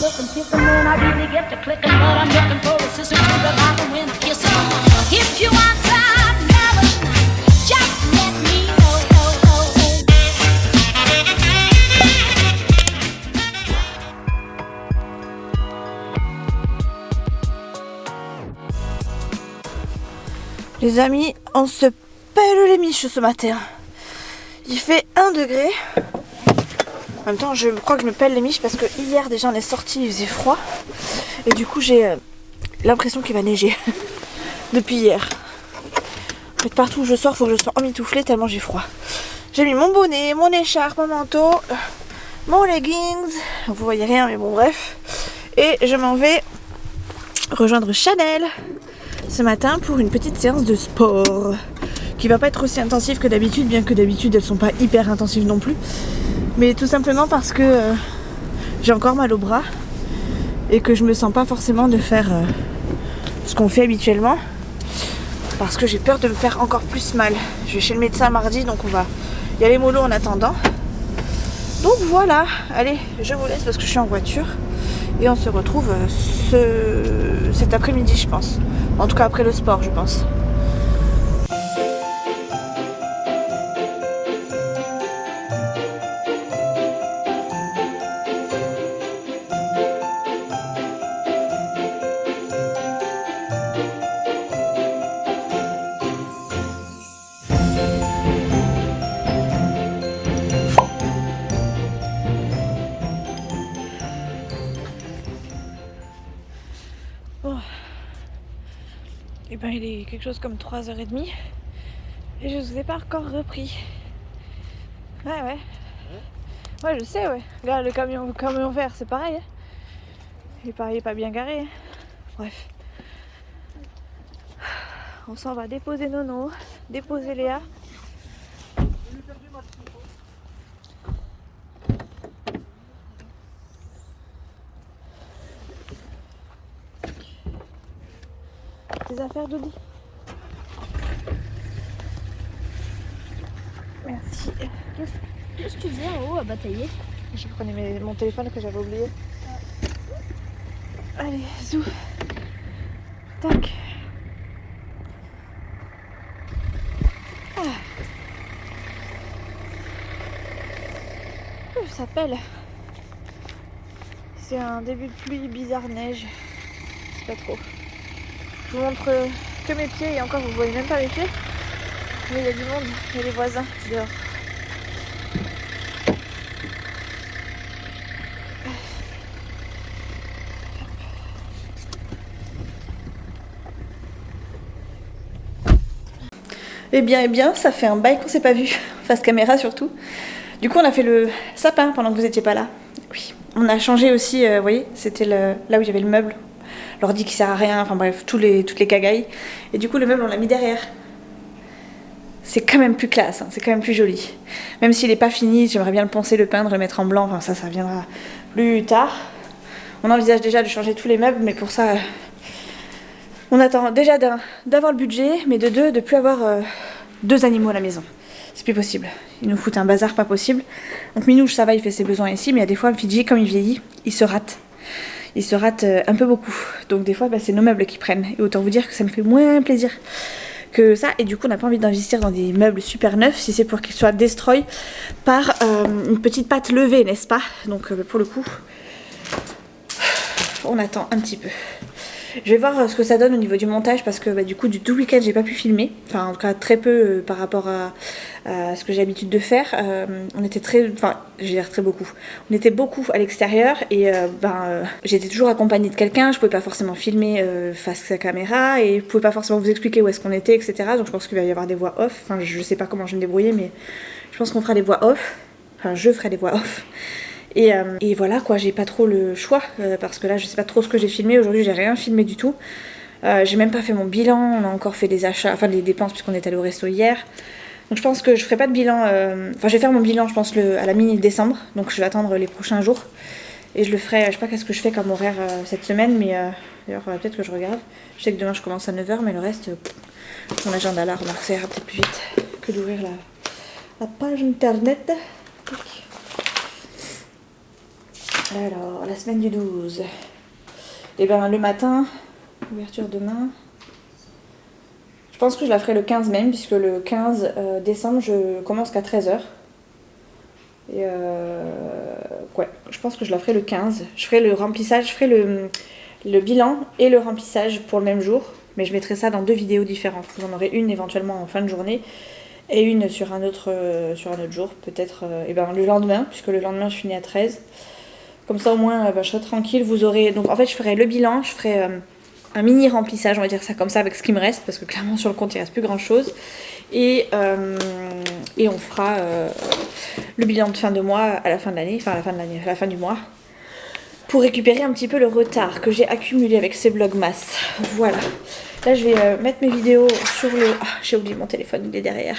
looking, picking when I really get to clicking, but I'm looking for a sister to the bottom when I kiss her. If you want some melody, just let me know. Les amis, on se pèle les miches ce matin. Il fait 1 degré. En même temps, je crois que je me pèle les miches parce que hier déjà on est sorti, il faisait froid. Et du coup, j'ai l'impression qu'il va neiger depuis hier. En fait, partout où je sors, il faut que je sois emmitouflée tellement j'ai froid. J'ai mis mon bonnet, mon écharpe, mon manteau, mon leggings. Vous voyez rien, mais bon, bref. Et je m'en vais rejoindre Chanel ce matin pour une petite séance de sport qui va pas être aussi intensive que d'habitude, bien que d'habitude elles sont pas hyper intensives non plus, mais tout simplement parce que j'ai encore mal au bras et que je me sens pas forcément de faire ce qu'on fait habituellement parce que j'ai peur de me faire encore plus mal. Je vais chez le médecin mardi, donc on va y aller mollo en attendant. Donc voilà, allez, je vous laisse parce que je suis en voiture et on se retrouve cet après-midi, je pense. En tout cas après le sport, je pense. Bon. Et ben il est quelque chose comme 3h30 et je vous ai pas encore repris. Ouais. Ouais, je sais, ouais. Là, le camion vert, c'est pareil. Il est pas bien garé. Bref. On s'en va déposer Nono, déposer Léa. Tes affaires, Doudi. Merci. Qu'est-ce que tu faisais en haut à batailler? Je prenais mon téléphone que j'avais oublié. Allez, zou. Tac. Ah. Ça pèle. C'est un début de pluie, bizarre neige. C'est pas trop. Je vous montre que mes pieds et encore vous voyez même pas mes pieds. Mais il y a du monde, il y a les voisins dehors. Eh bien, ça fait un bail qu'on s'est pas vu, face caméra surtout. Du coup, on a fait le sapin pendant que vous étiez pas là. Oui. On a changé aussi, vous voyez, c'était là où il y avait le meuble. L'ordi qui sert à rien, enfin bref, toutes les cagailles. Et du coup, le meuble, on l'a mis derrière. C'est quand même plus classe, hein, c'est quand même plus joli. Même s'il n'est pas fini, j'aimerais bien le poncer, le peindre, le mettre en blanc, enfin ça viendra plus tard. On envisage déjà de changer tous les meubles, mais pour ça, on attend déjà d'avoir le budget, mais de deux, de plus avoir 2 animaux à la maison. C'est plus possible. Ils nous foutent un bazar pas possible. Donc Minouche, ça va, il fait ses besoins ici, mais il y a des fois, le Fidji, comme il vieillit, il se rate. Il se rate un peu beaucoup. Donc des fois, c'est nos meubles qui prennent. Et autant vous dire que ça me fait moins plaisir que ça. Et du coup, on n'a pas envie d'investir dans des meubles super neufs si c'est pour qu'ils soient destroy par une petite patte levée, n'est-ce pas? Donc pour le coup, on attend un petit peu. Je vais voir ce que ça donne au niveau du montage parce que du coup du tout week-end j'ai pas pu filmer, enfin en tout cas très peu par rapport à ce que j'ai l'habitude de faire. On était je vais dire très beaucoup. On était beaucoup à l'extérieur et j'étais toujours accompagnée de quelqu'un, je pouvais pas forcément filmer face à la caméra et je pouvais pas forcément vous expliquer où est-ce qu'on était, etc. Donc je pense qu'il va y avoir des voix off, enfin je sais pas comment je vais me débrouiller mais je pense qu'on fera des voix off, enfin je ferai des voix off. Et voilà quoi, j'ai pas trop le choix parce que là je sais pas trop ce que j'ai filmé. Aujourd'hui j'ai rien filmé du tout. J'ai même pas fait mon bilan, on a encore fait des achats, enfin des dépenses puisqu'on est allé au resto hier. Donc je pense que je ferai pas de bilan, enfin je vais faire mon bilan je pense à la mi-décembre. Donc je vais attendre les prochains jours. Et je le ferai, je sais pas qu'est-ce que je fais comme horaire cette semaine, mais d'ailleurs peut-être que je regarde. Je sais que demain je commence à 9h mais le reste, mon agenda là, remarque ça ira peut-être plus vite que d'ouvrir la page internet. Alors, la semaine du 12. Et ben le matin, ouverture demain. Je pense que je la ferai le 15 même, puisque le 15 décembre, je commence qu'à 13h. Et ouais, je pense que je la ferai le 15. Je ferai le remplissage, je ferai le bilan et le remplissage pour le même jour. Mais je mettrai ça dans 2 vidéos différentes. J'en aurai une éventuellement en fin de journée et une sur un autre jour. Peut-être et ben, le lendemain, puisque le lendemain je finis à 13. Comme ça au moins je serai tranquille. Vous aurez. Donc en fait, je ferai le bilan, je ferai un mini remplissage, on va dire ça comme ça, avec ce qui me reste, parce que clairement sur le compte il reste plus grand chose. Et on fera le bilan de fin de mois à la fin de l'année, enfin à la fin du mois, pour récupérer un petit peu le retard que j'ai accumulé avec ces vlogmas. Voilà. Là je vais mettre mes vidéos sur le... Ah, j'ai oublié mon téléphone, il est derrière.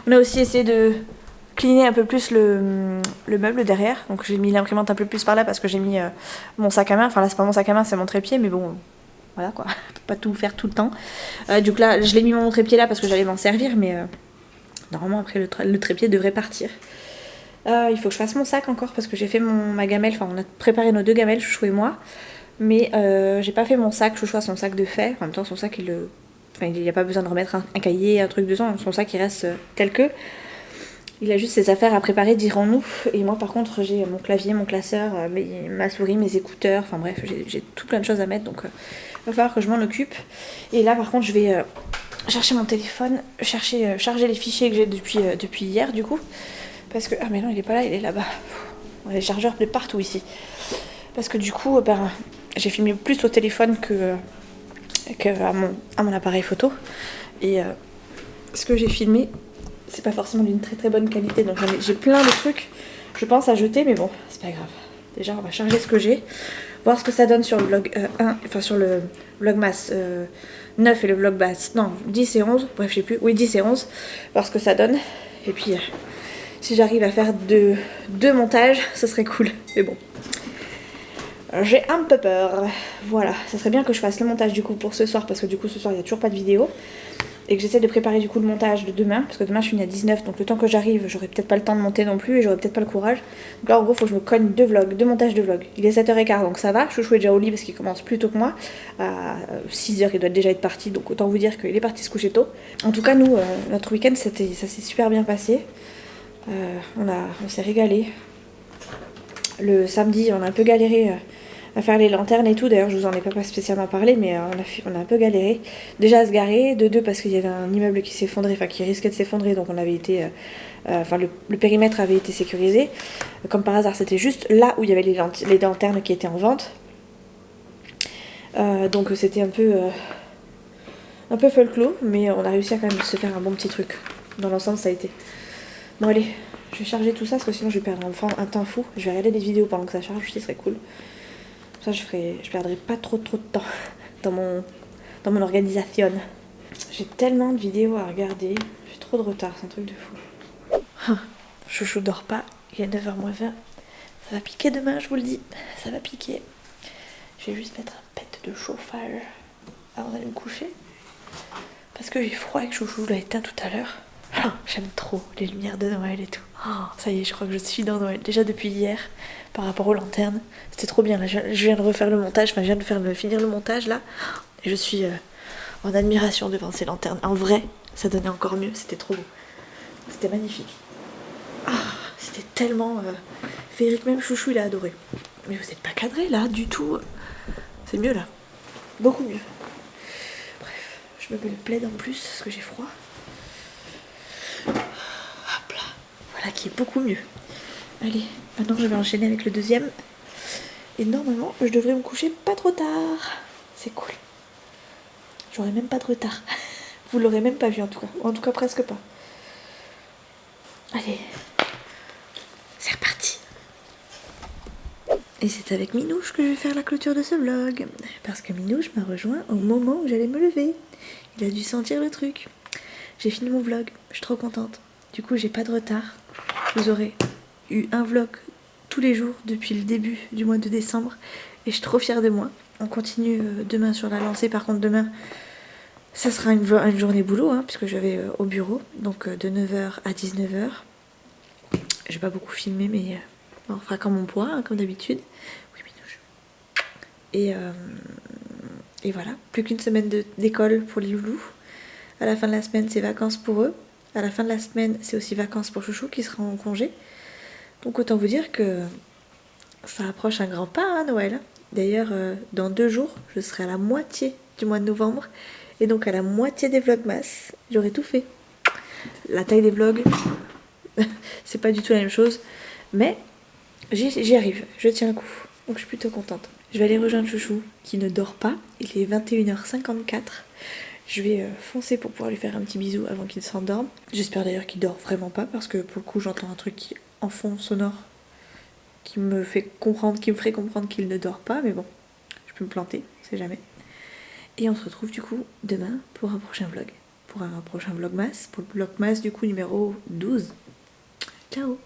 On a aussi essayé de cleaner un peu plus le meuble derrière. Donc j'ai mis l'imprimante un peu plus par là parce que j'ai mis mon sac à main. Enfin là c'est pas mon sac à main, c'est mon trépied, mais bon... Voilà quoi, on peut pas tout faire tout le temps. Du coup là, je l'ai mis mon trépied là parce que j'allais m'en servir, mais normalement après le trépied devrait partir. Il faut que je fasse mon sac encore parce que j'ai fait ma gamelle, enfin on a préparé nos 2 gamelles, Chouchou et moi. Mais j'ai pas fait mon sac, Chouchou a son sac de fait. En même temps son sac il n'y a pas besoin de remettre un cahier, un truc dedans, son sac il reste tel que. Il a juste ses affaires à préparer, dirons-nous. Et moi par contre j'ai mon clavier, mon classeur, ma souris, mes écouteurs, enfin bref, j'ai tout plein de choses à mettre, donc il va falloir que je m'en occupe. Et là par contre je vais chercher mon téléphone, charger les fichiers que j'ai depuis hier du coup. Parce que... Ah mais non il est pas là, il est là-bas. On a les chargeurs de partout ici. Parce que du coup j'ai filmé plus au téléphone à mon appareil photo. Et ce que j'ai filmé, c'est pas forcément d'une très très bonne qualité. Donc j'ai plein de trucs, je pense, à jeter, mais bon, c'est pas grave. Déjà on va charger ce que j'ai, voir ce que ça donne sur le vlog 1, enfin sur le vlogmas 9 et le vlogmas, non, 10 et 11, bref je sais plus, oui 10 et 11, voir ce que ça donne. Et puis si j'arrive à faire deux montages, ce serait cool, mais bon. J'ai un peu peur. Voilà, ça serait bien que je fasse le montage du coup pour ce soir, parce que du coup ce soir il n'y a toujours pas de vidéo. Et que j'essaie de préparer du coup le montage de demain, parce que demain je finis à 19, donc le temps que j'arrive, j'aurai peut-être pas le temps de monter non plus, et j'aurai peut-être pas le courage. Donc là en gros faut que je me cogne 2 vlogs, 2 montages de vlogs. Il est 7h15 donc ça va, Chouchou est déjà au lit parce qu'il commence plus tôt que moi. À 6h il doit déjà être parti, donc autant vous dire qu'il est parti se coucher tôt. En tout cas nous, notre week-end ça s'est super bien passé. On s'est régalé. Le samedi on a un peu galéré à faire les lanternes et tout, d'ailleurs je vous en ai pas spécialement parlé, mais on a un peu galéré. Déjà à se garer, de 2 parce qu'il y avait un immeuble qui s'effondrait, enfin qui risquait de s'effondrer, donc on avait été, le périmètre avait été sécurisé. Comme par hasard c'était juste là où il y avait les lanternes qui étaient en vente. Donc c'était un peu folklore, mais on a réussi à quand même se faire un bon petit truc. Dans l'ensemble ça a été. Bon allez, je vais charger tout ça parce que sinon je vais perdre un temps fou. Je vais regarder des vidéos pendant que ça charge, ce serait cool. Ça je perdrai pas trop de temps dans mon organisation. J'ai tellement de vidéos à regarder, j'ai trop de retard, c'est un truc de fou. Chouchou dort pas, il est 9h moins 20. Ça va piquer demain, je vous le dis, ça va piquer. Je vais juste mettre un pet de chauffage avant d'aller me coucher. Parce que j'ai froid et que Chouchou l'a éteint tout à l'heure. J'aime trop les lumières de Noël et tout. Ça y est, je crois que je suis dans Noël. Déjà depuis hier, par rapport aux lanternes. C'était trop bien. Là, je viens de refaire le montage. Enfin, je viens de finir le montage là. Et je suis en admiration devant ces lanternes. En vrai, ça donnait encore mieux. C'était trop beau. C'était magnifique. C'était tellement féerique. Même Chouchou, il a adoré. Mais vous n'êtes pas cadré là, du tout. C'est mieux là. Beaucoup mieux. Bref, je me mets le plaid en plus parce que j'ai froid. Hop là, voilà qui est beaucoup mieux. Allez, maintenant je vais enchaîner avec le deuxième. Et normalement, je devrais me coucher pas trop tard. C'est cool. J'aurai même pas de retard. Vous l'aurez même pas vu en tout cas. Ou en tout cas presque pas. Allez, c'est reparti. Et c'est avec Minouche que je vais faire la clôture de ce vlog. Parce que Minouche m'a rejoint au moment où j'allais me lever. Il a dû sentir le truc. J'ai fini mon vlog, je suis trop contente. Du coup, j'ai pas de retard. Vous aurez eu un vlog tous les jours depuis le début du mois de décembre. Et je suis trop fière de moi. On continue demain sur la lancée. Par contre, demain, ça sera une journée boulot, hein, puisque je vais au bureau. Donc de 9h à 19h. Je vais pas beaucoup filmer, mais On fera comme on pourra, hein, comme d'habitude. Oui, Minouche. Et voilà, plus qu'une semaine d'école pour les loulous. À la fin de la semaine, c'est vacances pour eux. À la fin de la semaine, c'est aussi vacances pour Chouchou qui sera en congé. Donc autant vous dire que ça approche un grand pas, hein, Noël. D'ailleurs, dans 2 jours, je serai à la moitié du mois de novembre. Et donc à la moitié des vlogmas. J'aurai tout fait. La taille des vlogs, c'est pas du tout la même chose. Mais j'y arrive, je tiens le coup. Donc je suis plutôt contente. Je vais aller rejoindre Chouchou qui ne dort pas. Il est 21h54. Je vais foncer pour pouvoir lui faire un petit bisou avant qu'il s'endorme. J'espère d'ailleurs qu'il dort vraiment pas parce que pour le coup j'entends un truc en fond sonore qui me ferait comprendre qu'il ne dort pas. Mais bon, je peux me planter, on sait jamais. Et on se retrouve du coup demain pour un prochain vlog. Pour un prochain vlogmas. Pour le vlogmas du coup numéro 12. Ciao.